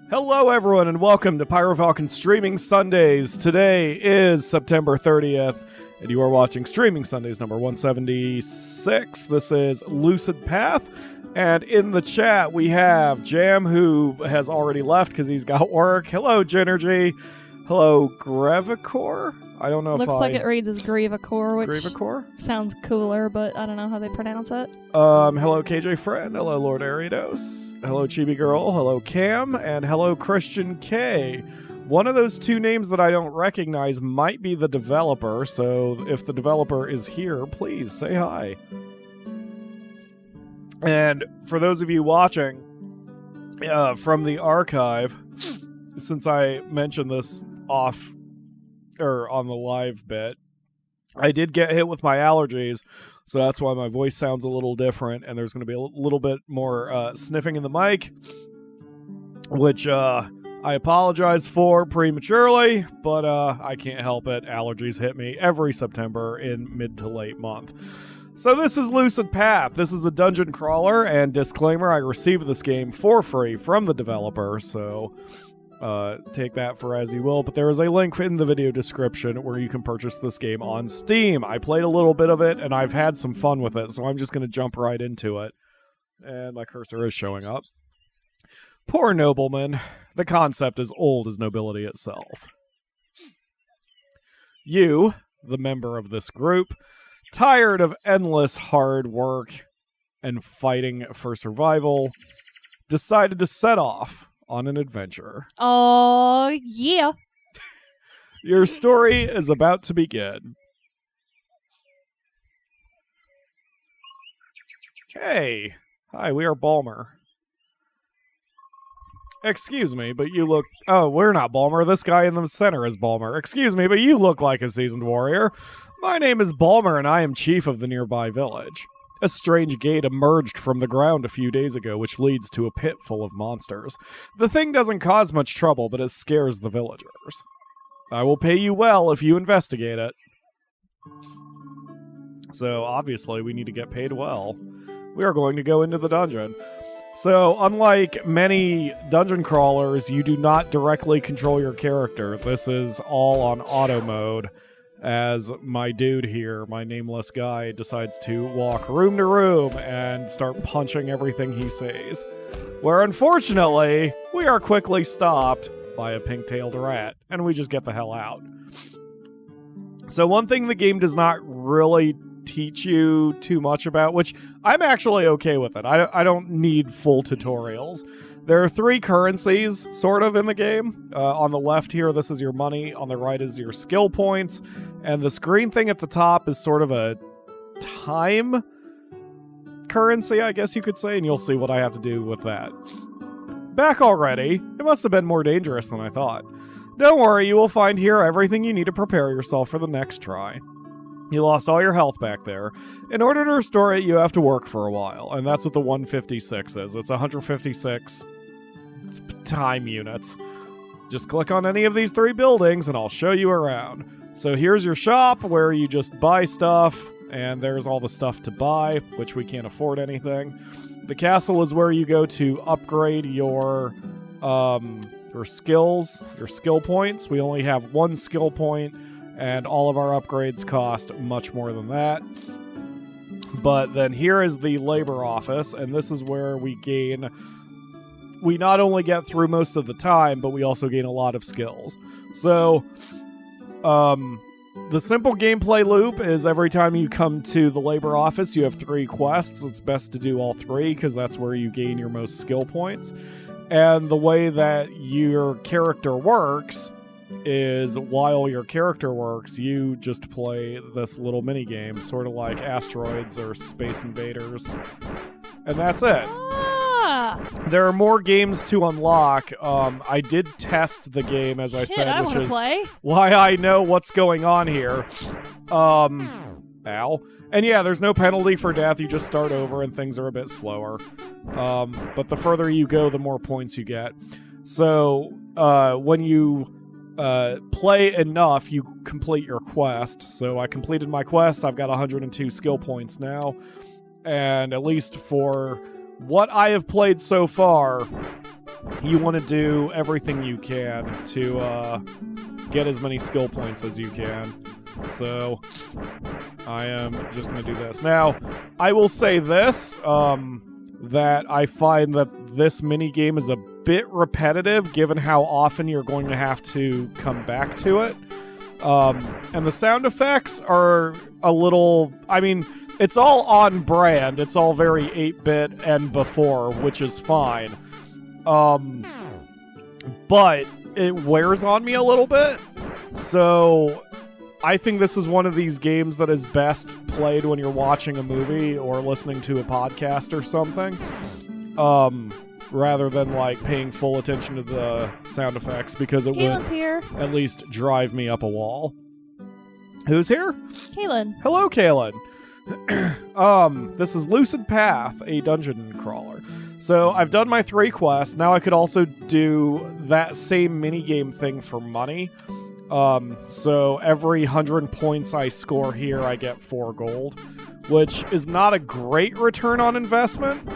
Hello everyone and welcome to PyroFalkon Streaming Sundays. Today is September 30th and you are watching Streaming Sundays number 176. This is Lucid Path, and in the chat we have Jam, who has already left because he's got work. Hello Genergy. Hello Grevicor. I don't know Looks if like it reads as Grevicor, which Grevicor? sounds cooler, but I don't know how they pronounce it. Hello KJ Friend, hello Lord Aridos, hello Chibi Girl, hello Cam, and hello Christian K. One of those two names that I don't recognize might be the developer, so if the developer is here, please say hi. And for those of you watching from the archive, since I mentioned this on the live bit, I did get hit with my allergies, so that's why my voice sounds a little different, and there's going to be a little bit more sniffing in the mic, which I apologize for prematurely, but I can't help it. Allergies hit me every September in mid to late month. So this is Lucid Path. This is a dungeon crawler, and disclaimer, I received this game for free from the developer, so take that for as you will, but there is a link in the video description where you can purchase this game on Steam. I played a little bit of it, and I've had some fun with it, so I'm just going to jump right into it. And my cursor is showing up. Poor nobleman. The concept is old as nobility itself. You, the member of this group, tired of endless hard work and fighting for survival, decided to set off on an adventure. Oh, yeah. Your story is about to begin. Hey. Hi, we are Balmer. Excuse me, but you look... Oh, we're not Balmer. This guy in the center is Balmer. Excuse me, but you look like a seasoned warrior. My name is Balmer, and I am chief of the nearby village. A strange gate emerged from the ground a few days ago, which leads to a pit full of monsters. The thing doesn't cause much trouble, but it scares the villagers. I will pay you well if you investigate it. So, obviously, we need to get paid well. We are going to go into the dungeon. So, unlike many dungeon crawlers, you do not directly control your character. This is all on auto mode, as my dude here, my nameless guy, decides to walk room to room and start punching everything he sees. Where unfortunately, we are quickly stopped by a pink-tailed rat, and we just get the hell out. So one thing the game does not really teach you too much about, which I'm actually okay with it. I don't need full tutorials. There are three currencies, sort of, in the game. On the left here, this is your money. On the right is your skill points. And the screen thing at the top is sort of a time currency, I guess you could say, and you'll see what I have to do with that. Back already? It must have been more dangerous than I thought. Don't worry, you will find here everything you need to prepare yourself for the next try. You lost all your health back there. In order to restore it, you have to work for a while, and that's what the 156 is. It's 156 time units. Just click on any of these three buildings, and I'll show you around. So here's your shop, where you just buy stuff, and there's all the stuff to buy, which we can't afford anything. The castle is where you go to upgrade your skills, your skill points. We only have one skill point, and all of our upgrades cost much more than that. But then here is the labor office, and this is where we not only get through most of the time, but we also gain a lot of skills. So, the simple gameplay loop is every time you come to the labor office, you have 3 quests. It's best to do all 3, because that's where you gain your most skill points. And the way that your character works is, while your character works, you just play this little mini game, sort of like Asteroids or Space Invaders, and that's it. There are more games to unlock. I did test the game, as I said, which is why I know what's going on here. Ow. And yeah, there's no penalty for death. You just start over, and things are a bit slower. But the further you go, the more points you get. So when you play enough, you complete your quest. So I completed my quest. I've got 102 skill points now. And at least for what I have played so far, you want to do everything you can to get as many skill points as you can. So I am just going to do this. Now, I will say this, that I find that this minigame is a bit repetitive given how often you're going to have to come back to it. And the sound effects are a little... I mean, it's all on brand. It's all very 8-bit and before, which is fine. But it wears on me a little bit. So I think this is one of these games that is best played when you're watching a movie or listening to a podcast or something. Rather than like paying full attention to the sound effects, because it Kaylin's would here. at least drive me up a wall. Who's here? Kaylin. Hello, Kaylin. This is Lucid Path, a dungeon crawler. So I've done my 3 quests. Now I could also do that same minigame thing for money. So every 100 points I score here, I get 4 gold, which is not a great return on investment,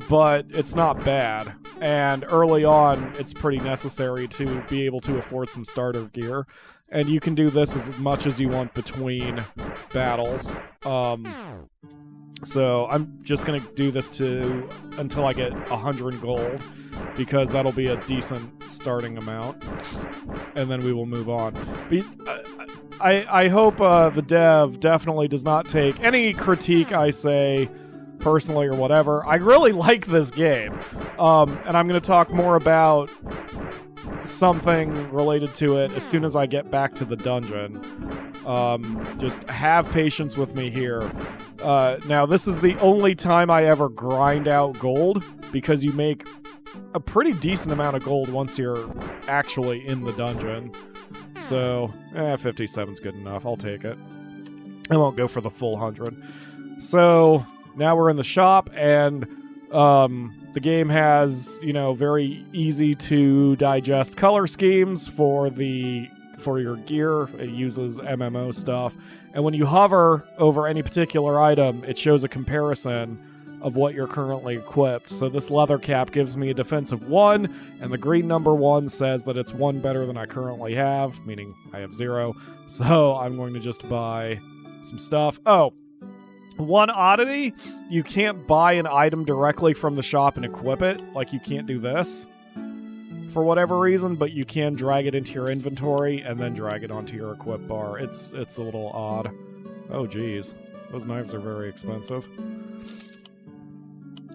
but it's not bad. And early on, it's pretty necessary to be able to afford some starter gear. And you can do this as much as you want between battles. So I'm just going to do this until I get 100 gold, because that'll be a decent starting amount. And then we will move on. But I hope the dev definitely does not take any critique I say personally or whatever. I really like this game. And I'm going to talk more about something related to it as soon as I get back to the dungeon. Just have patience with me here. Now, this is the only time I ever grind out gold, because you make a pretty decent amount of gold once you're actually in the dungeon. So, 57's good enough. I'll take it. I won't go for the full 100. So, now we're in the shop, and the game has, very easy to digest color schemes for your gear. It uses MMO stuff. And when you hover over any particular item, it shows a comparison of what you're currently equipped. So this leather cap gives me a defense of 1, and the green number 1 says that it's 1 better than I currently have, meaning I have 0. So I'm going to just buy some stuff. Oh, one oddity, you can't buy an item directly from the shop and equip it. Like, you can't do this for whatever reason, but you can drag it into your inventory and then drag it onto your equip bar. It's a little odd. Oh, geez. Those knives are very expensive.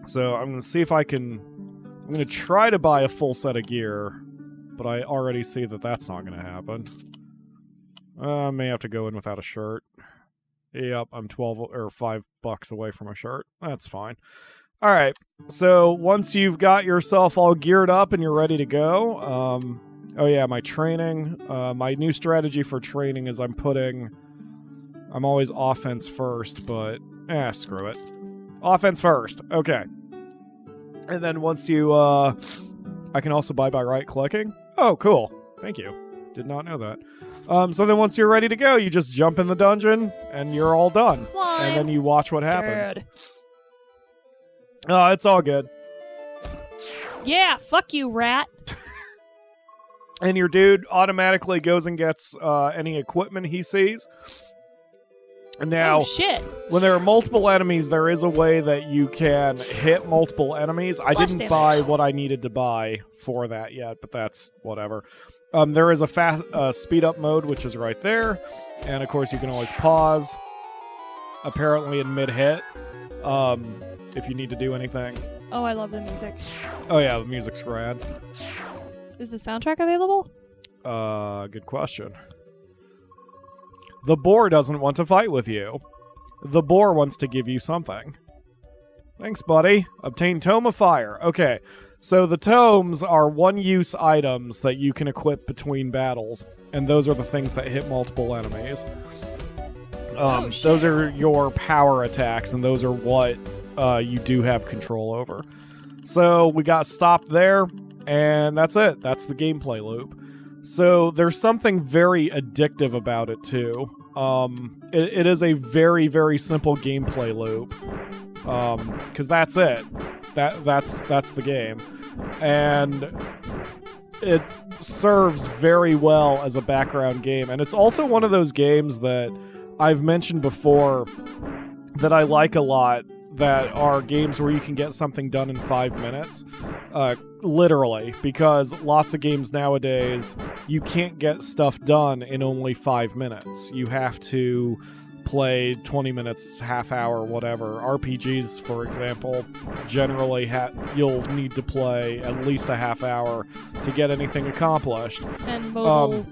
So I'm going to see if I'm going to try to buy a full set of gear, but I already see that that's not going to happen. I may have to go in without a shirt. Yep, I'm $5 away from a shirt. That's fine. All right. So once you've got yourself all geared up and you're ready to go, oh yeah, my training. My new strategy for training is I'm always offense first, but screw it. Offense first. Okay. And then once you, I can also buy by right-clicking. Oh, cool. Thank you. Did not know that. So then once you're ready to go, you just jump in the dungeon, and you're all done. Slime. And then you watch what happens. Dude. Oh, it's all good. Yeah, fuck you, rat. And your dude automatically goes and gets any equipment he sees. And now, oh, shit. when there are multiple enemies, there is a way that you can hit multiple enemies. Splash I didn't damage. buy what I needed to buy for that yet, but that's whatever. There is a fast speed up mode, which is right there. And of course, you can always pause, apparently in mid-hit, if you need to do anything. Oh, I love the music. Oh yeah, the music's rad. Is the soundtrack available? Good question. The boar doesn't want to fight with you. The boar wants to give you something. Thanks, buddy. Obtain Tome of Fire. Okay, so the tomes are one-use items that you can equip between battles, and those are the things that hit multiple enemies. Shit. Those are your power attacks, and those are what you do have control over. So we got stopped there, and that's it. That's the gameplay loop. So there's something very addictive about it too. It is a very, very simple gameplay loop. Because that's it. That's the game. and it serves very well as a background game. And it's also one of those games that I've mentioned before that I like a lot, that are games where you can get something done in 5 minutes. Literally, because lots of games nowadays, you can't get stuff done in only 5 minutes. You have to play 20 minutes, half hour, whatever. RPGs, for example, generally you'll need to play at least a half hour to get anything accomplished. And mobile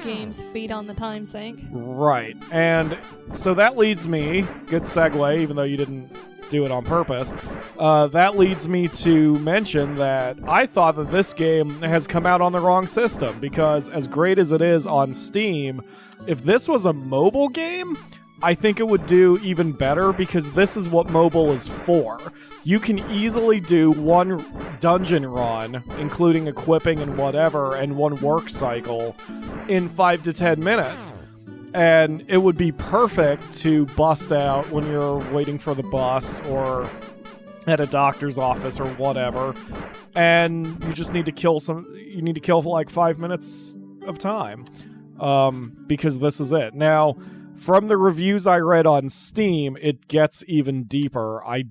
games feed on the time sink. Right. And so that leads me, good segue, even though you didn't do it on purpose, that leads me to mention that I thought that this game has come out on the wrong system, because as great as it is on Steam, if this was a mobile game, I think it would do even better, because this is what mobile is for. You can easily do one dungeon run, including equipping and whatever, and one work cycle in 5 to 10 minutes. And it would be perfect to bust out when you're waiting for the bus or at a doctor's office or whatever. And you just need to kill you need to kill for like 5 minutes of time. Because this is it. Now, from the reviews I read on Steam, it gets even deeper. I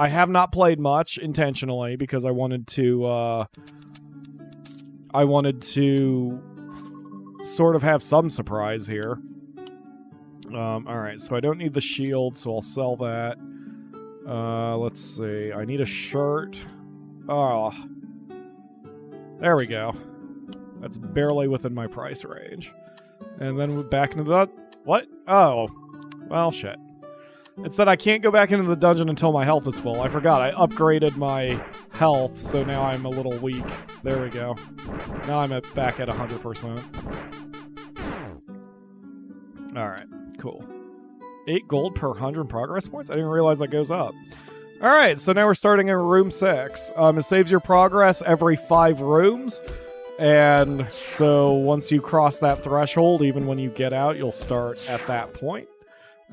have not played much intentionally because I wanted to sort of have some surprise here. Alright, so I don't need the shield, so I'll sell that. Let's see. I need a shirt. Oh. There we go. That's barely within my price range. And then we're back into the... What? Oh. Well, shit. It said I can't go back into the dungeon until my health is full. I forgot. I upgraded my health, so now I'm a little weak. There we go. Now I'm back at 100%. Alright, cool. 8 gold per 100 progress points? I didn't realize that goes up. Alright, so now we're starting in room 6. It saves your progress every 5 rooms. And so once you cross that threshold, even when you get out, you'll start at that point.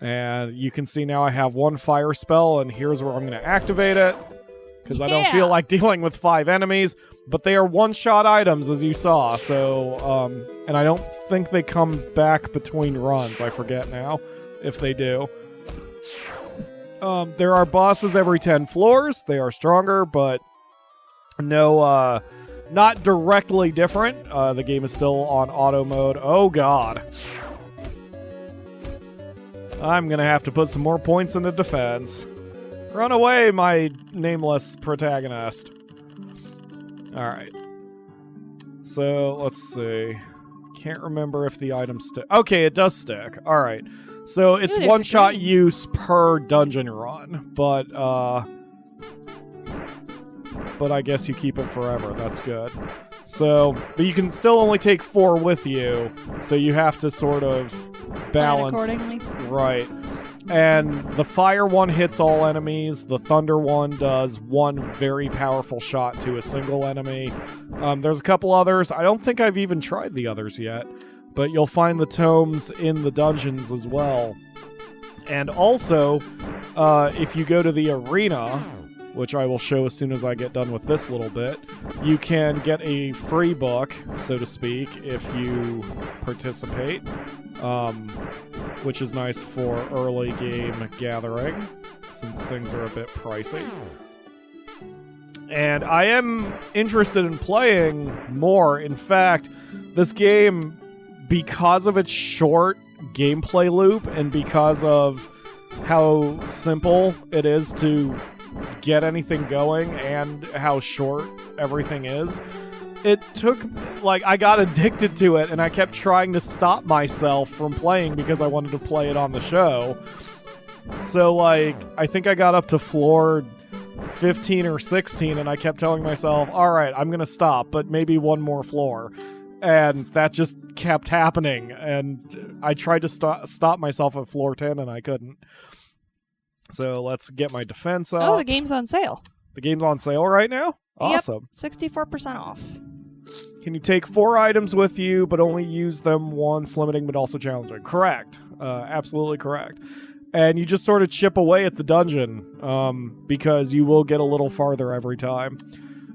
And you can see now I have 1 fire spell, and here's where I'm going to activate it. Because I don't feel like dealing with 5 enemies. But they are one-shot items, as you saw. So, and I don't think they come back between runs. I forget now if they do. There are bosses every 10 floors. They are stronger, but no... not directly different. The game is still on auto mode. Oh, God. I'm going to have to put some more points into defense. Run away, my nameless protagonist. Alright. So, let's see. Can't remember if the item stick. Okay, it does stick. Alright. So, it's one-shot use per dungeon run. But I guess you keep it forever. That's good. So, but you can still only take 4 with you, so you have to sort of balance. Accordingly. Right. And the fire one hits all enemies. The thunder one does 1 very powerful shot to a single enemy. There's a couple others. I don't think I've even tried the others yet, but you'll find the tomes in the dungeons as well. And also, if you go to the arena, which I will show as soon as I get done with this little bit, you can get a free book, so to speak, if you participate, which is nice for early game gathering, since things are a bit pricey. And I am interested in playing more. In fact, this game, because of its short gameplay loop and because of how simple it is to get anything going and how short everything is, it took, like, I got addicted to it and I kept trying to stop myself from playing because I wanted to play it on the show. So, like, I think I got up to floor 15 or 16 and I kept telling myself, alright, I'm gonna stop, but maybe 1 more floor. And that just kept happening, and I tried to stop myself at floor 10 and I couldn't. So let's get my defense up. Oh, the game's on sale. The game's on sale right now? Awesome. Yep, 64% off. Can you take 4 items with you, but only use them once, limiting but also challenging? Correct. Absolutely correct. And you just sort of chip away at the dungeon, because you will get a little farther every time.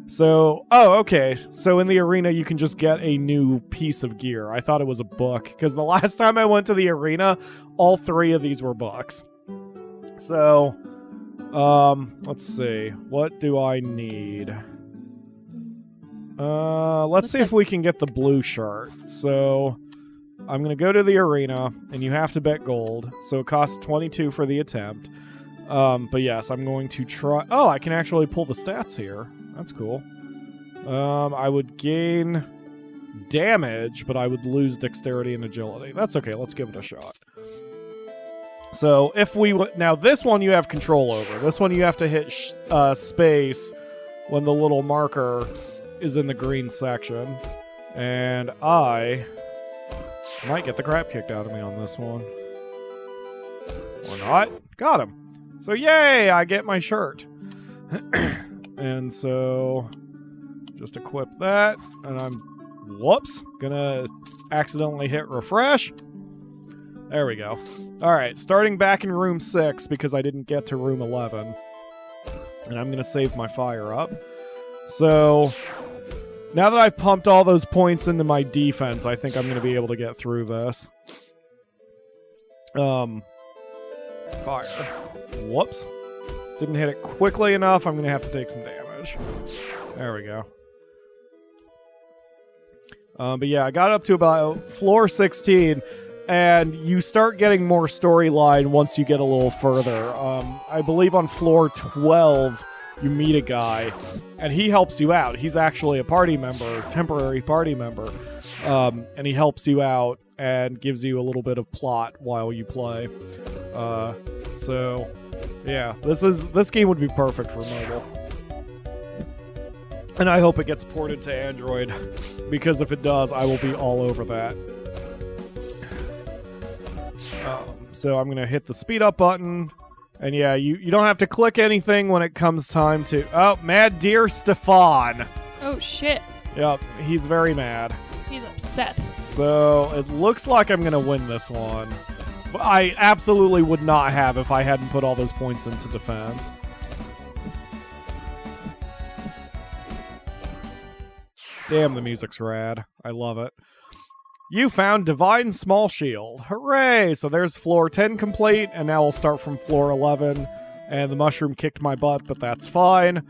So, oh, okay. So in the arena, you can just get a new piece of gear. I thought it was a book, because the last time I went to the arena, all 3 of these were books. So, let's see. What do I need? Let's see if we can get the blue shirt. So, I'm going to go to the arena, and you have to bet gold. So it costs 22 for the attempt. But yes, I'm going to try... Oh, I can actually pull the stats here. That's cool. I would gain damage, but I would lose dexterity and agility. That's okay. Let's give it a shot. So if we... Now, this one you have control over. This one you have to hit space when the little marker is in the green section. And I might get the crap kicked out of me on this one. Or not. Got him. So yay, I get my shirt. And so just equip that, and I'm, whoops, gonna accidentally hit refresh. There we go. All right, starting back in room 6 because I didn't get to room 11. And I'm gonna save my fire up. So now that I've pumped all those points into my defense, I think I'm gonna be able to get through this. Fire. Whoops. Didn't hit it quickly enough. I'm going to have to take some damage. There we go. But yeah, I got up to about floor 16, and you start getting more storyline once you get a little further. I believe on floor 12, you meet a guy, and he helps you out. He's actually a party member, temporary party member, and he helps you out and gives you a little bit of plot while you play. So, yeah, this game would be perfect for mobile. And I hope it gets ported to Android, because if it does, I will be all over that. So I'm going to hit the speed up button. And yeah, you don't have to click anything when it comes time to... Oh, Mad Deer Stefan. Oh, shit. Yep, he's very mad. He's upset. So it looks like I'm going to win this one. I absolutely would not have if I hadn't put all those points into defense. Damn, the music's rad. I love it. You found Divine Small Shield. Hooray! So there's floor 10 complete, and now we'll start from floor 11. And the mushroom kicked my butt, but that's fine.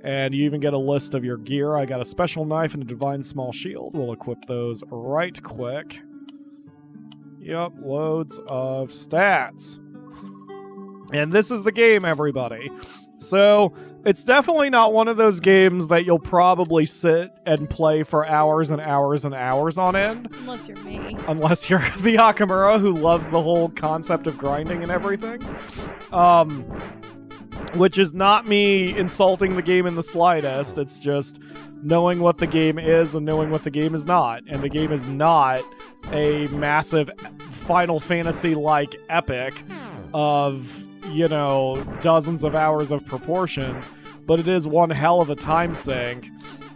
And you even get a list of your gear. I got a special knife and a Divine Small Shield. We'll equip those right quick. Yep, loads of stats. And this is the game, everybody. So, it's definitely not one of those games that you'll probably sit and play for hours and hours and hours on end. Unless you're me. Unless you're the Akamura who loves the whole concept of grinding and everything. Which is not me insulting the game in the slightest. It's just knowing what the game is and knowing what the game is not. And the game is not a massive Final Fantasy-like epic of, you know, dozens of hours of proportions, but it is one hell of a time sink,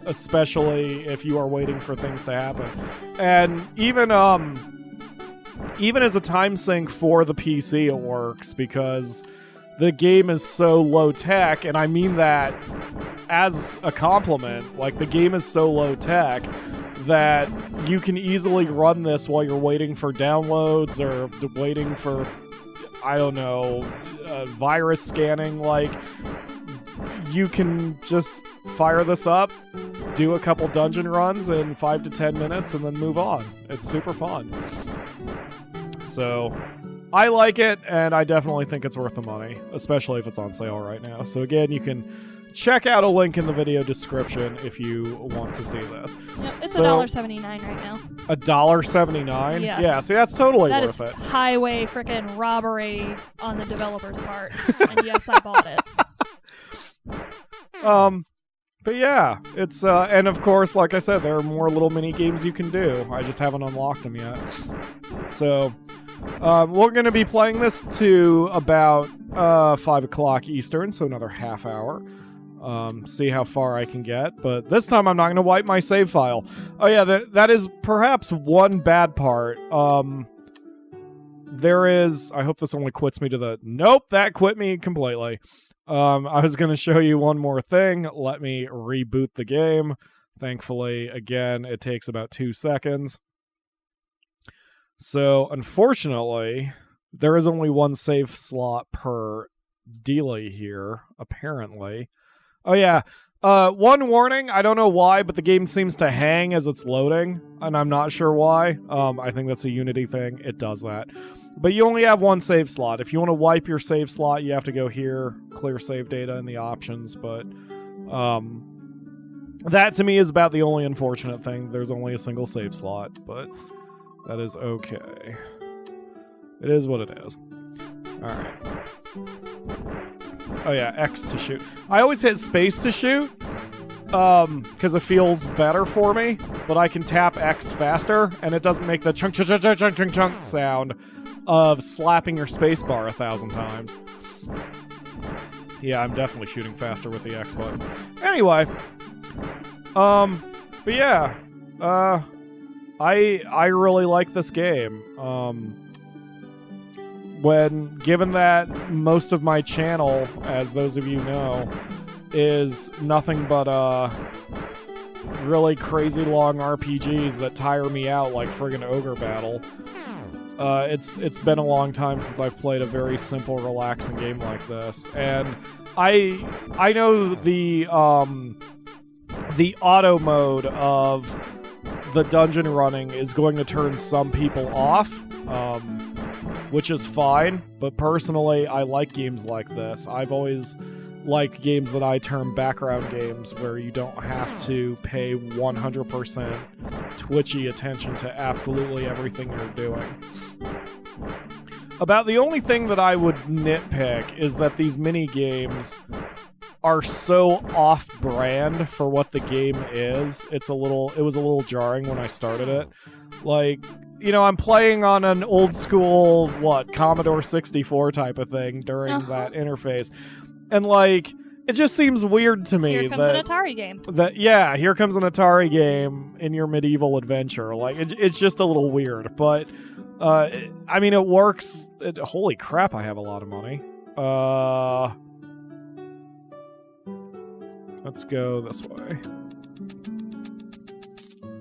especially if you are waiting for things to happen. And even as a time sink for the PC, it works because the game is so low tech, and I mean that as a compliment. Like, the game is so low tech that you can easily run this while you're waiting for downloads or waiting for, I don't know, virus scanning. Like, you can just fire this up, do a couple dungeon runs in 5 to 10 minutes, and then move on. It's super fun. So I like it, and I definitely think it's worth the money, especially if it's on sale right now. So again, you can check out a link in the video description if you want to see this. Yep, it's $1.79 right now. $1.79? Yes. Yeah, see, that's totally that worth it. That is highway frickin' robbery on the developer's part. And yes, I bought it. But yeah, it's, and of course, like I said, there are more little mini games you can do. I just haven't unlocked them yet. So, we're going to be playing this to about 5 o'clock Eastern, so another half hour. See how far I can get. But this time I'm not going to wipe my save file. Oh yeah, that is perhaps one bad part. there is... I hope this only quits me to the... Nope, that quit me completely. I was going to show you one more thing. Let me reboot the game. Thankfully, again, it takes about 2 seconds. So, unfortunately, there is only one save slot per dealie here, apparently. Oh, yeah. One warning, I don't know why, but the game seems to hang as it's loading, and I'm not sure why. I think that's a Unity thing. It does that. But you only have one save slot. If you want to wipe your save slot, you have to go here, clear save data in the options, but that to me is about the only unfortunate thing. There's only a single save slot, but that is okay. It is what it is. Alright. Oh yeah, X to shoot. I always hit space to shoot, because it feels better for me, but I can tap X faster, and it doesn't make the chunk chunk chunk chunk chunk chunk sound of slapping your spacebar 1,000 times. Yeah, I'm definitely shooting faster with the X button. Anyway, but yeah, I really like this game. When given that most of my channel, as those of you know, is nothing but really crazy long RPGs that tire me out like friggin' Ogre Battle. It's been a long time since I've played a very simple, relaxing game like this, and I know the auto mode of the dungeon running is going to turn some people off, which is fine, but personally, I like games like this. I've always liked games that I term background games, where you don't have to pay 100% twitchy attention to absolutely everything you're doing. About the only thing that I would nitpick is that these mini-games are so off-brand for what the game is. It was a little jarring when I started it. Like, you know, I'm playing on an old school, Commodore 64 type of thing during that interface. And, like, it just seems weird to me. Here comes an Atari game. Yeah, here comes an Atari game in your medieval adventure. Like, it's just a little weird. But, I mean, it works. Holy crap, I have a lot of money. Let's go this way.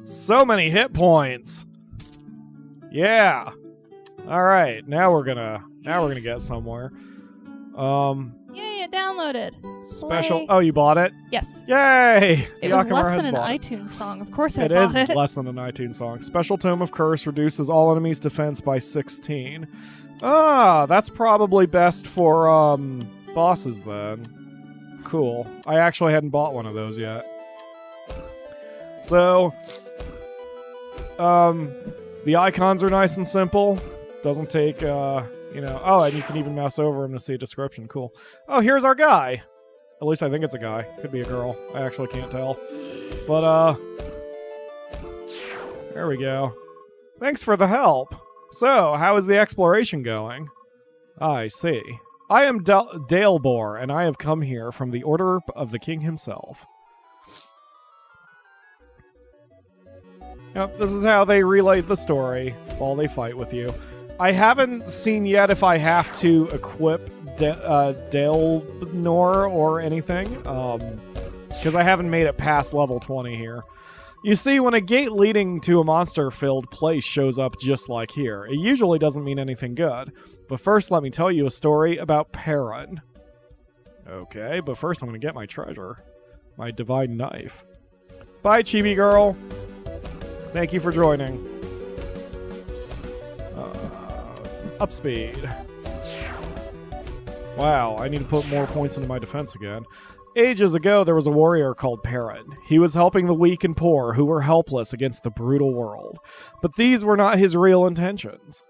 So many hit points. Yeah. All right. Now we're gonna get somewhere. Yay! It downloaded. Special. Play. Oh, you bought it? Yes. Yay! It was less than an iTunes song. Of course, I bought it. It is less than an iTunes song. Special Tome of Curse reduces all enemies' defense by 16. Ah, that's probably best for bosses then. Cool. I actually hadn't bought one of those yet. So, the icons are nice and simple. Doesn't take, oh, and you can even mouse over them to see a description. Cool. Oh, here's our guy. At least I think it's a guy. Could be a girl. I actually can't tell. But, there we go. Thanks for the help. So, how is the exploration going? I see. I am Dalebor, and I have come here from the order of the king himself. Yep, this is how they relay the story while they fight with you. I haven't seen yet if I have to equip Dalenor or anything, because I haven't made it past level 20 here. You see, when a gate leading to a monster-filled place shows up just like here, it usually doesn't mean anything good. But first, let me tell you a story about Pyro. Okay, but first I'm going to get my treasure. My divine knife. Bye, chibi girl. Thank you for joining. Up speed. Wow, I need to put more points into my defense again. Ages ago, there was a warrior called Pyro. He was helping the weak and poor who were helpless against the brutal world. But these were not his real intentions.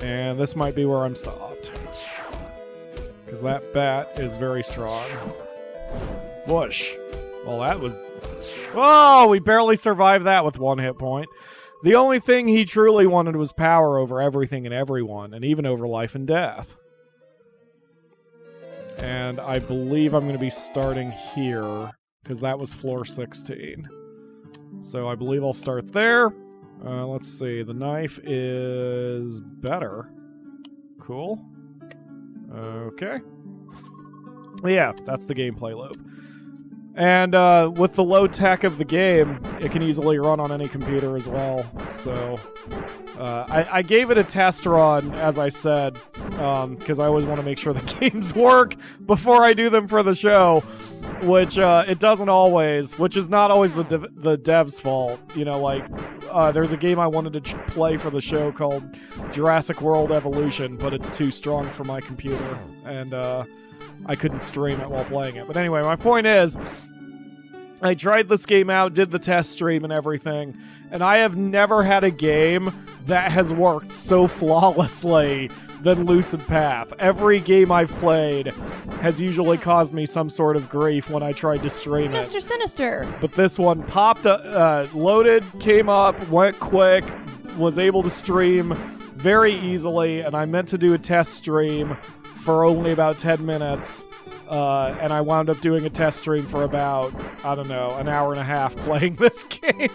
And this might be where I'm stopped. Because that bat is very strong. Whoosh. Well, that was... Whoa! We barely survived that with 1 hit point. The only thing he truly wanted was power over everything and everyone, and even over life and death. And I believe I'm going to be starting here, because that was floor 16. So I believe I'll start there. Let's see. The knife is better. Cool. Okay. Yeah, that's the gameplay loop. And with the low tech of the game, it can easily run on any computer as well. So I gave it a test run, as I said, because I always want to make sure the games work before I do them for the show, which it doesn't always, which is not always the dev's fault. You know, like, there's a game I wanted to play for the show called Jurassic World Evolution, but it's too strong for my computer, and I couldn't stream it while playing it. But anyway, my point is, I tried this game out, did the test stream and everything, and I have never had a game that has worked so flawlessly than Lucid Path. Every game I've played has usually caused me some sort of grief when I tried to stream it. Mr. Sinister! But this one popped, loaded, came up, went quick, was able to stream very easily, and I meant to do a test stream for only about 10 minutes, and I wound up doing a test stream for about, I don't know, an hour and a half playing this game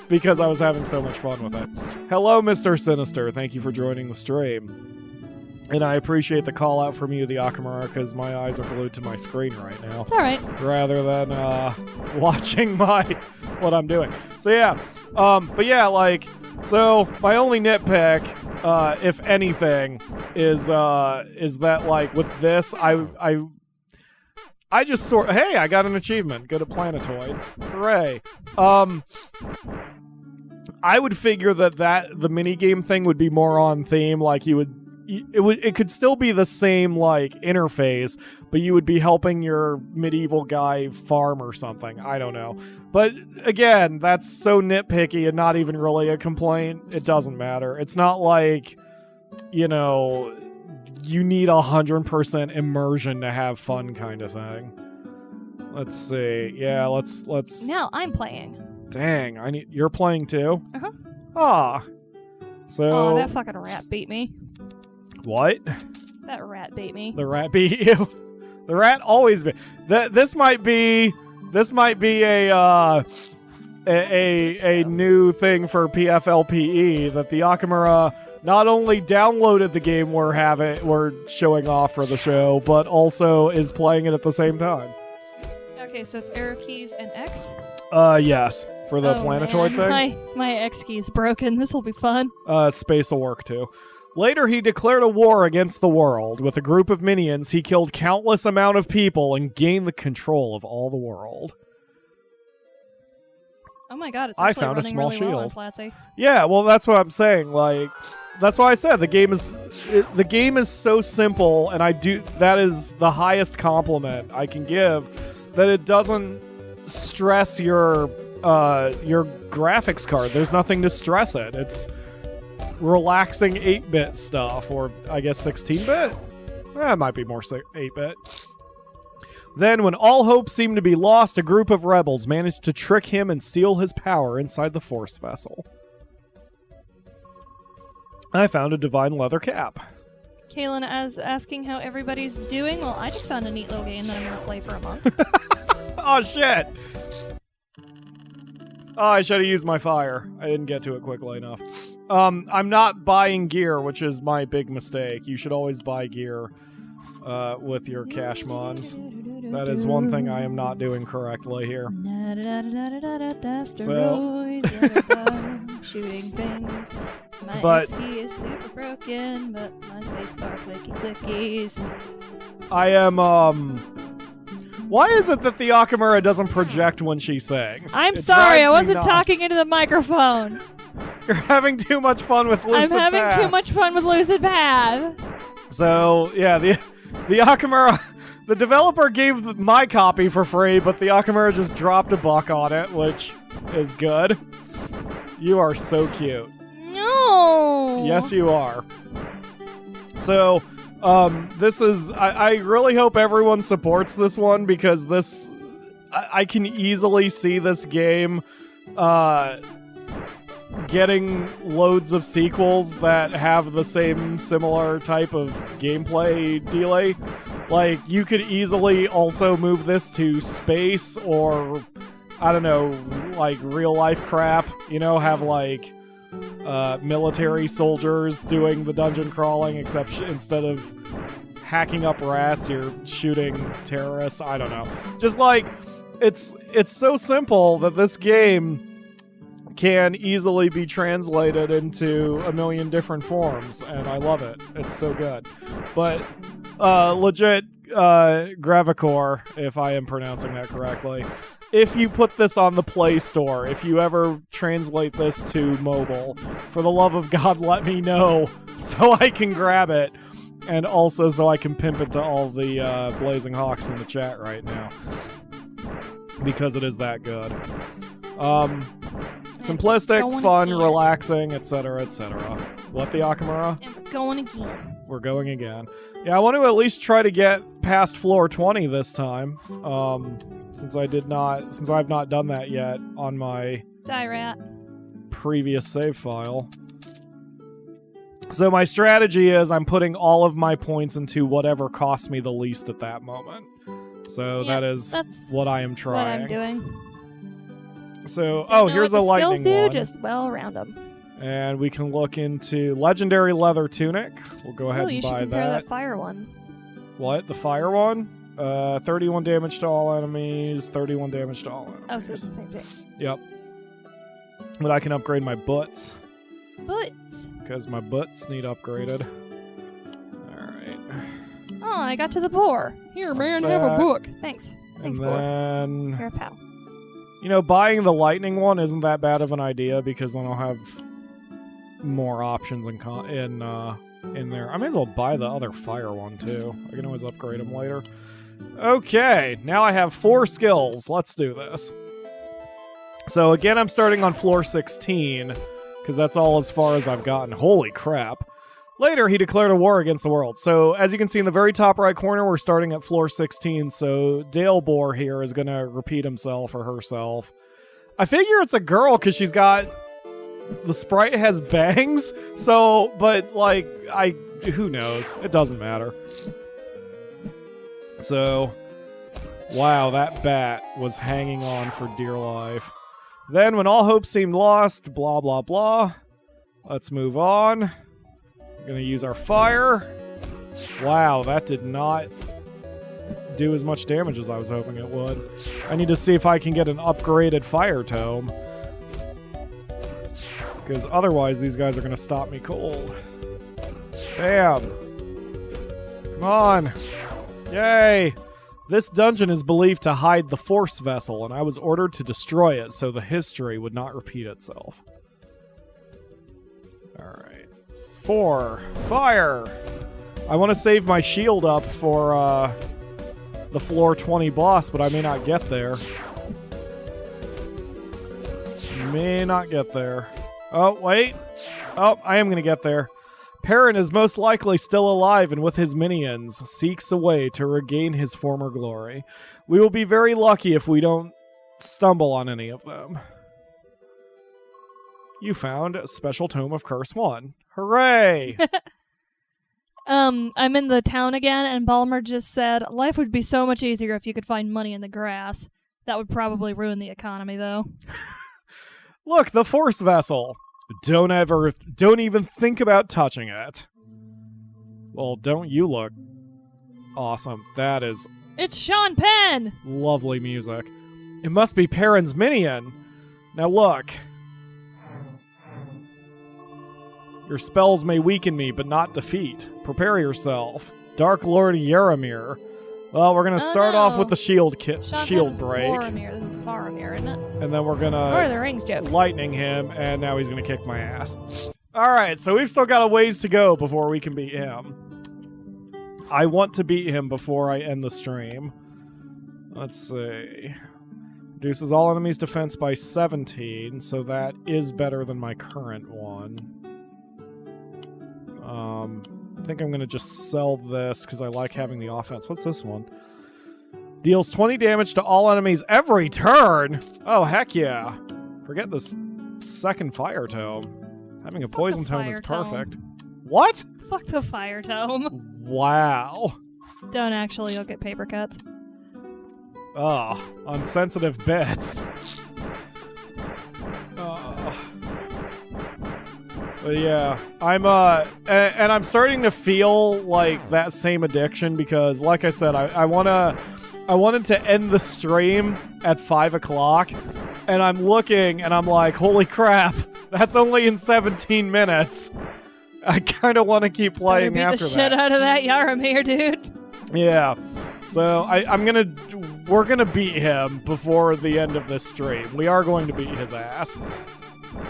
because I was having so much fun with it. Hello, Mr. Sinister. Thank you for joining the stream. And I appreciate the call out from you, the Akamura, because my eyes are glued to my screen right now. It's alright. Rather than watching what I'm doing. So yeah, but yeah, like, so my only nitpick, if anything, is that, like, with this, I just hey, I got an achievement. Good at planetoids. Hooray. I would figure that the minigame thing would be more on theme, like it could still be the same, like, interface, but you would be helping your medieval guy farm or something. I don't know. But again, that's so nitpicky and not even really a complaint. It doesn't matter. It's not like, you know, you need 100% immersion to have fun kind of thing. Let's see. Yeah, let's Now I'm playing. Dang, you're playing too? Uh-huh. Ah. So Oh, that fucking rat beat me. What? That rat beat me. The rat beat you? The rat always beat. This might be a new thing for PFLPE, that the Akamura not only downloaded the game we're showing off for the show, but also is playing it at the same time. Okay, so it's arrow keys and X? Yes. For the planetoid thing? My X key's broken. This will be fun. Space will work too. Later, he declared a war against the world. With a group of minions, he killed countless amount of people and gained the control of all the world. Oh my god, it's I actually found a running small really well on shield. Platzi. Yeah, well, that's what I'm saying. Like, that's why I said the game is so simple, and that is the highest compliment I can give, that it doesn't stress your graphics card. There's nothing to stress it. It's relaxing 8-bit stuff, or I guess 16-bit? It might be more 8-bit. Then, when all hope seemed to be lost, a group of rebels managed to trick him and steal his power inside the Force vessel. I found a divine leather cap. Kaylin is asking how everybody's doing. Well, I just found a neat little game that I'm going to play for a month. Oh, shit! Oh, I should have used my fire. I didn't get to it quickly enough. I'm not buying gear, which is my big mistake. You should always buy gear with your cash mons. That is one thing I am not doing correctly here. Shooting things. My XP is super broken, but my spacebar clicky clickies. I am, why is it that the Akamura doesn't project when she sings? I'm sorry, I wasn't talking into the microphone. You're having too much fun with Lucid Path. I'm having too much fun with Lucid Path. So, yeah, the Akamura, the developer gave my copy for free, but the Akamura just dropped $1 on it, which is good. You are so cute. No. Yes, you are. So, this is, I really hope everyone supports this one, because I can easily see this game, getting loads of sequels that have the same similar type of gameplay delay. Like, you could easily also move this to space, or, I don't know, like real life crap, you know, have like military soldiers doing the dungeon crawling, except instead of hacking up rats, you're shooting terrorists. I don't know. Just like, it's so simple that this game can easily be translated into a million different forms, and I love it. It's so good. But legit, Gravicore, if I am pronouncing that correctly, if you put this on the Play Store, if you ever translate this to mobile, for the love of God, let me know so I can grab it, and also so I can pimp it to all the Blazing Hawks in the chat right now, because it is that good. Simplistic, fun, relaxing, etc., etc. What, the Akamura? And we're going again. We're going again. Yeah, I want to at least try to get past floor 20 this time. Since I've not done that yet on my previous save file. So my strategy is I'm putting all of my points into whatever costs me the least at that moment. So that's what I am trying. What I'm doing. So, here's a lightning skills do, one. just well around them. And we can look into Legendary Leather Tunic. We'll go ahead and buy that. You should compare that fire one. What? The fire one? 31 damage to all enemies, 31 damage to all enemies. Oh, so it's the same thing. Yep. But I can upgrade my butts. Butts? Because my butts need upgraded. Alright. Oh, I got to the boar. Here, man, have a book. Thanks. Thanks, boar. And then... Here, pal. You know, buying the lightning one isn't that bad of an idea because then I'll have more options in there. I may as well buy the other fire one too. I can always upgrade them later. Okay, now I have 4 skills. Let's do this. So again, I'm starting on floor 16 because that's all as far as I've gotten. Holy crap. Later, he declared a war against the world. So, as you can see in the very top right corner, we're starting at floor 16, so Dale Boar here is going to repeat himself or herself. I figure it's a girl because she's got... The sprite has bangs, so... But, like, who knows? It doesn't matter. So... Wow, that bat was hanging on for dear life. Then, when all hope seemed lost, blah, blah, blah. Let's move on. We're going to use our fire. Wow, that did not do as much damage as I was hoping it would. I need to see if I can get an upgraded fire tome. Because otherwise these guys are going to stop me cold. Bam. Come on. Yay. This dungeon is believed to hide the Force Vessel, and I was ordered to destroy it so the history would not repeat itself. Alright. 4. Fire! I want to save my shield up for the floor 20 boss, but I may not get there. May not get there. Oh, wait. Oh, I am going to get there. Perrin is most likely still alive and with his minions seeks a way to regain his former glory. We will be very lucky if we don't stumble on any of them. You found a special tome of Curse 1. Hooray! I'm in the town again, and Balmer just said, life would be so much easier if you could find money in the grass. That would probably ruin the economy, though. Look, the Force Vessel. Don't even think about touching it. Well, don't you look awesome. That is... It's Sean Penn! Lovely music. It must be Perrin's minion. Now look... Your spells may weaken me, but not defeat. Prepare yourself. Dark Lord Yaramir. Well, we're going to start off with the shield break. Boromir. This is Faramir, isn't it? And then we're going Lord of the Rings jokes. Lightning him, and now he's going to kick my ass. Alright, so we've still got a ways to go before we can beat him. I want to beat him before I end the stream. Let's see. Reduces all enemies' defense by 17, so that is better than my current one. I think I'm going to just sell this because I like having the offense. What's this one? Deals 20 damage to all enemies every turn? Oh, heck yeah. Forget this second fire tome. Having a poison tome is perfect. What? Fuck the fire tome. Wow. Don't actually look at paper cuts. Oh, unsensitive bits. But yeah, and I'm starting to feel like that same addiction because, like I said, I wanted to end the stream at 5 o'clock, and I'm looking and I'm like, holy crap, that's only in 17 minutes. I kind of want to keep playing after that. Beat the shit out of that Yaramir, dude. Yeah. So we're gonna beat him before the end of this stream. We are going to beat his ass.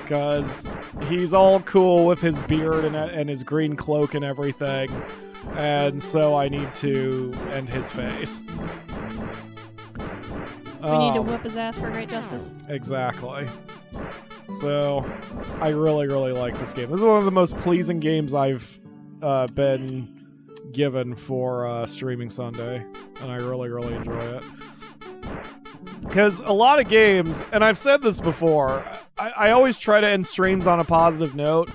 Because he's all cool with his beard and his green cloak and everything. And so I need to end his face. We need to whip his ass for great justice. Exactly. So I really, really like this game. This is one of the most pleasing games I've been given for Streaming Sunday. And I really, really enjoy it. Because a lot of games, and I've said this before, I always try to end streams on a positive note,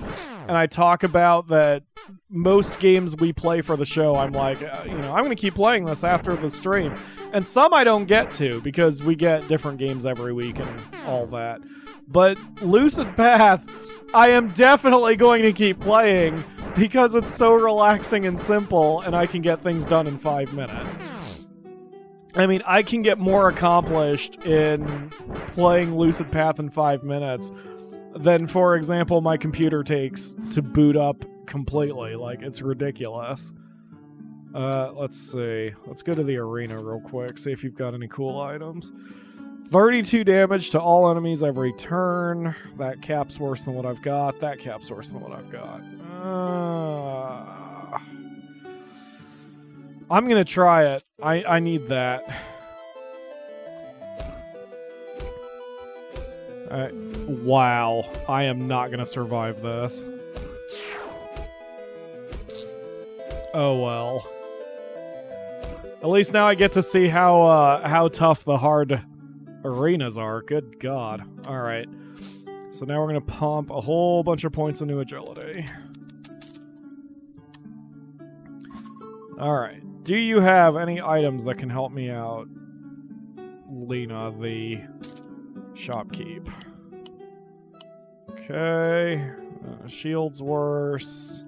and I talk about that most games we play for the show, I'm like, I'm going to keep playing this after the stream. And some I don't get to, because we get different games every week and all that. But Lucid Path, I am definitely going to keep playing, because it's so relaxing and simple, and I can get things done in 5 minutes. I mean, I can get more accomplished in playing Lucid Path in 5 minutes than, for example, my computer takes to boot up completely. Like, it's ridiculous. Let's see. Let's go to the arena real quick, see if you've got any cool items. 32 damage to all enemies every turn. That cap's worse than what I've got. That cap's worse than what I've got. I'm gonna try it. I need that. Wow. I am not gonna survive this. Oh well. At least now I get to see how tough the hard arenas are. Good God. Alright. So now we're gonna pump a whole bunch of points into agility. Alright. Do you have any items that can help me out, Lena, the shopkeep? Okay. Shield's worse.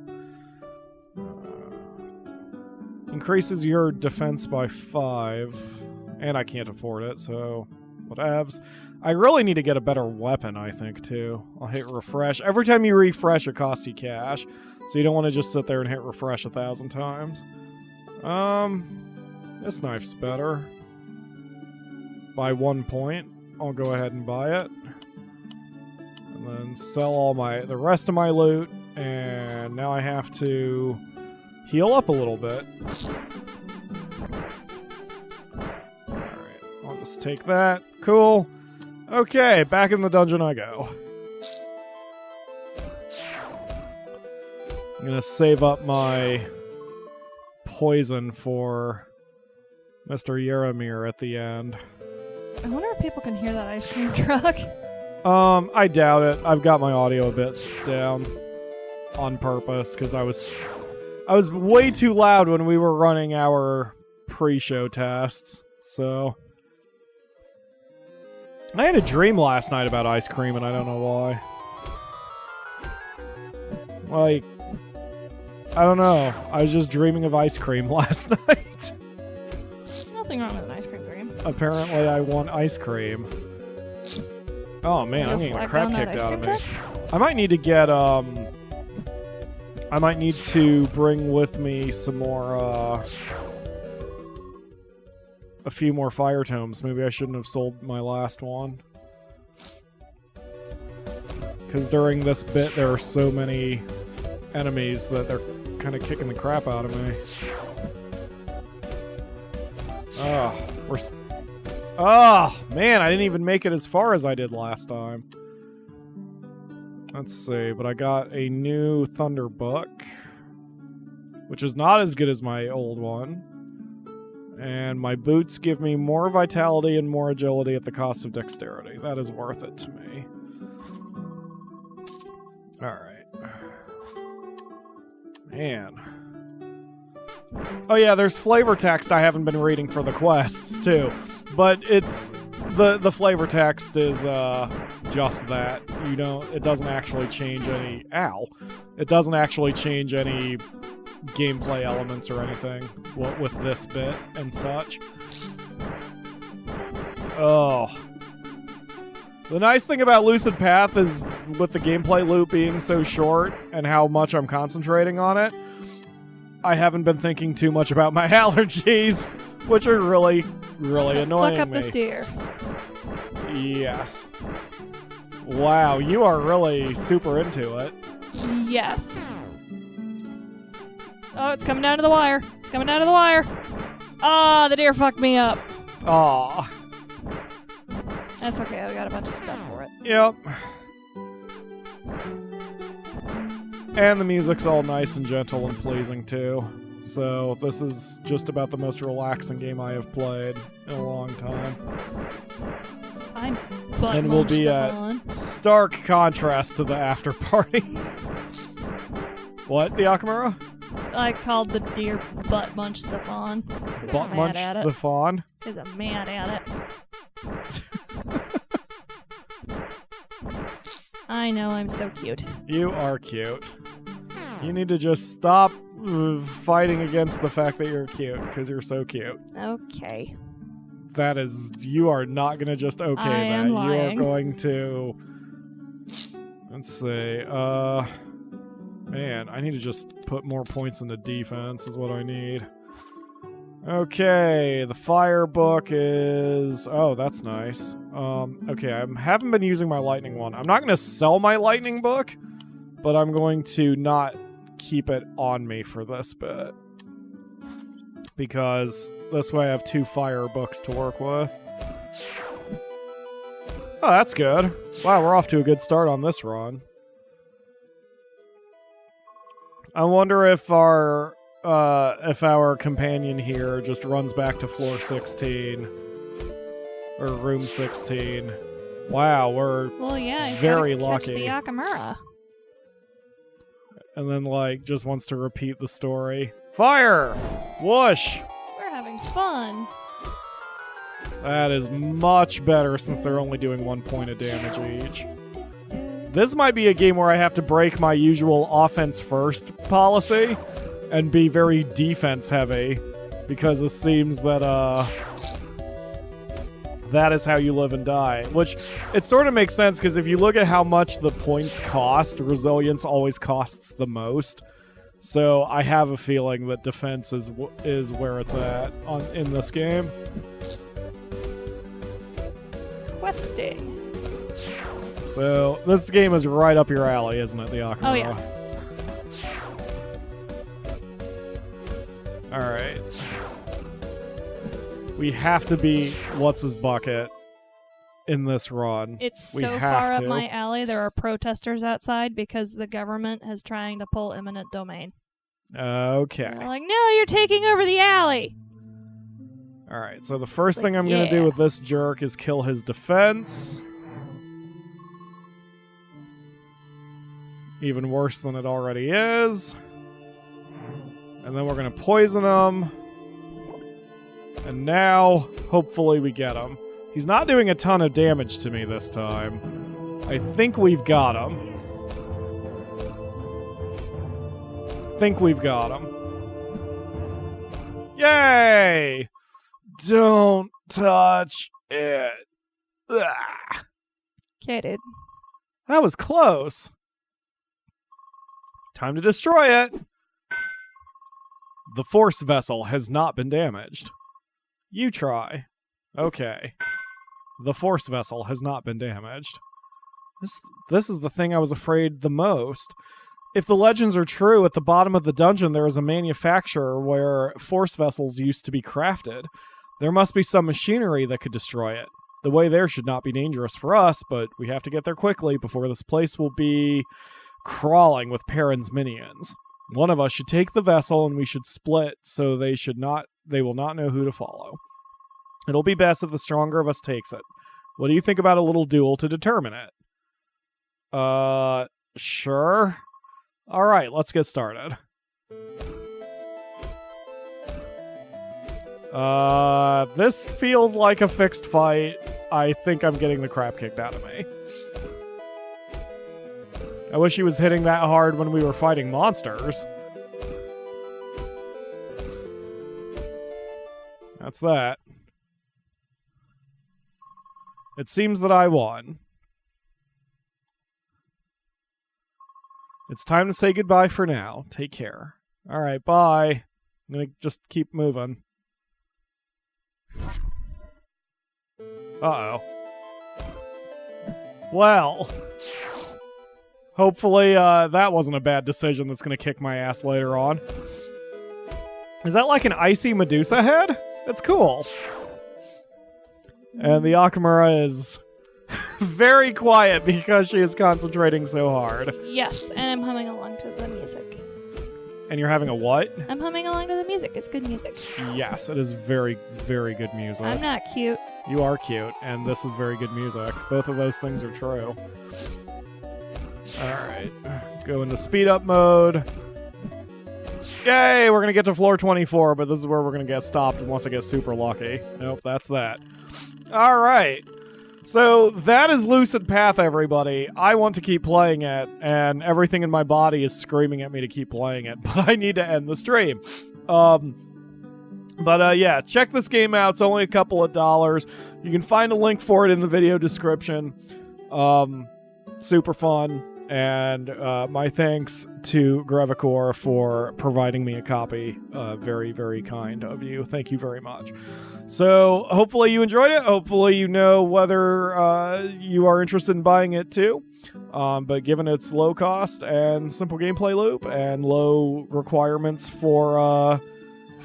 Increases your defense by 5. And I can't afford it, so whatevs. I really need to get a better weapon, I think, too. I'll hit refresh. Every time you refresh, it costs you cash. So you don't want to just sit there and hit refresh 1,000 times. This knife's better. By 1 point. I'll go ahead and buy it. And then sell all the rest of my loot. And now I have to heal up a little bit. Alright, I'll just take that. Cool. Okay, back in the dungeon I go. I'm gonna save up my poison for Mr. Yaramir at the end. I wonder if people can hear that ice cream truck. I doubt it. I've got my audio a bit down on purpose because I was way too loud when we were running our pre-show tests. So I had a dream last night about ice cream and I don't know why. Like, I don't know. I was just dreaming of ice cream last night. Nothing wrong with an ice cream dream. Apparently I want ice cream. Oh man, I'm getting the crap kicked out of me. I might need to get, I might need to bring with me some more, a few more fire tomes. Maybe I shouldn't have sold my last one. Because during this bit there are so many enemies that they're kind of kicking the crap out of me. Man, I didn't even make it as far as I did last time. Let's see, but I got a new Thunder Book, which is not as good as my old one. And my boots give me more vitality and more agility at the cost of dexterity. That is worth it to me. Alright. Man. Oh yeah, there's flavor text I haven't been reading for the quests, too. But it's... The flavor text is, just that. It doesn't actually change any, it doesn't actually change any gameplay elements or anything with this bit and such. Oh. The nice thing about Lucid Path is with the gameplay loop being so short and how much I'm concentrating on it, I haven't been thinking too much about my allergies, which are really, really annoying fuck up me. this deer. Yes. Wow, you are really super into it. Yes. Oh, it's coming down to the wire. It's coming down to the wire. Ah, the deer fucked me up. Aw. That's okay, I got a bunch of stuff for it. Yep. And the music's all nice and gentle and pleasing too. So this is just about the most relaxing game I have played in a long time. I'm butt And will be on. a stark contrast to the after party. What, the Akamura? I called the deer butt munch Stefan. Butt munch Stefan? Because I'm mad at it. I know, I'm so cute. You are cute. You need to just stop fighting against the fact that you're cute, because you're so cute. Okay. That is, you are not going to just okay I that. am lying. You are going to, let's see, man, I need to just put more points into defense is what I need. Okay, the fire book is, oh, that's nice. Okay, I haven't been using my lightning one. I'm not going to sell my lightning book, but I'm going to not keep it on me for this bit. Because this way I have 2 fire books to work with. Oh, that's good. Wow, we're off to a good start on this run. I wonder if our companion here just runs back to floor 16 or room 16. Wow, we're he's very gotta catch lucky. the Akamura. And then just wants to repeat the story. Fire! Whoosh! We're having fun. That is much better since they're only doing 1 point of damage each. This might be a game where I have to break my usual offense first policy and be very defense heavy, because it seems that that is how you live and die. Which, it sort of makes sense, because if you look at how much the points cost, resilience always costs the most. So I have a feeling that defense is where it's at in this game. Questing. So this game is right up your alley, isn't it, the Akamura? Oh, yeah. Alright. We have to beat What's-His-Bucket in this run. It's We so have far up to. my alley, there are protesters outside because the government is trying to pull eminent domain. Okay. They're like, no, you're taking over the alley. Alright, so the first It's thing like, I'm going to do yeah. with this jerk is kill his defense. Even worse than it already is. And then we're going to poison him. And now, hopefully we get him. He's not doing a ton of damage to me this time. I think we've got him. Yay! Don't touch it. Ugh. Okay, dude. That was close. Time to destroy it. The force vessel has not been damaged. You try. Okay. The force vessel has not been damaged. This is the thing I was afraid the most. If the legends are true, at the bottom of the dungeon there is a manufacturer where force vessels used to be crafted. There must be some machinery that could destroy it. The way there should not be dangerous for us, but we have to get there quickly before this place will be crawling with Perrin's minions. One of us should take the vessel and we should split so they will not know who to follow. It'll be best if the stronger of us takes it. What do you think about a little duel to determine it? Sure. Alright, let's get started. This feels like a fixed fight. I think I'm getting the crap kicked out of me. I wish he was hitting that hard when we were fighting monsters. That's that. It seems that I won. It's time to say goodbye for now. Take care. All right, bye. I'm going to just keep moving. Uh-oh. Well, hopefully that wasn't a bad decision that's going to kick my ass later on. Is that like an icy Medusa head? That's cool. And the Akamura is very quiet because she is concentrating so hard. Yes, and I'm humming along to the music. And you're having a what? I'm humming along to the music. It's good music. Yes, it is very, very good music. I'm not cute. You are cute, and this is very good music. Both of those things are true. Alright, go into speed up mode. Yay, we're going to get to floor 24, but this is where we're going to get stopped unless I get super lucky. Nope, that's that. Alright, so that is Lucid Path, everybody. I want to keep playing it, and everything in my body is screaming at me to keep playing it, but I need to end the stream. Yeah, check this game out. It's only a couple of dollars. You can find a link for it in the video description. Super fun. And my thanks to Grevicor for providing me a copy. Very, very kind of you. Thank you very much. So hopefully you enjoyed it. Hopefully you know whether you are interested in buying it too. But given its low cost and simple gameplay loop and low requirements for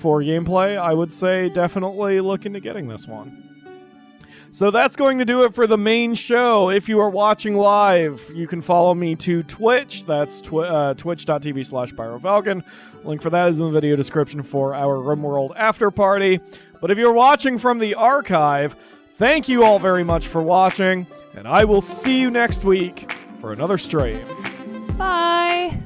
gameplay, I would say definitely look into getting this one. So that's going to do it for the main show. If you are watching live, you can follow me to Twitch. That's twitch.tv/PyroFalkon. Link for that is in the video description for our RimWorld after party. But if you're watching from the archive, thank you all very much for watching, and I will see you next week for another stream. Bye.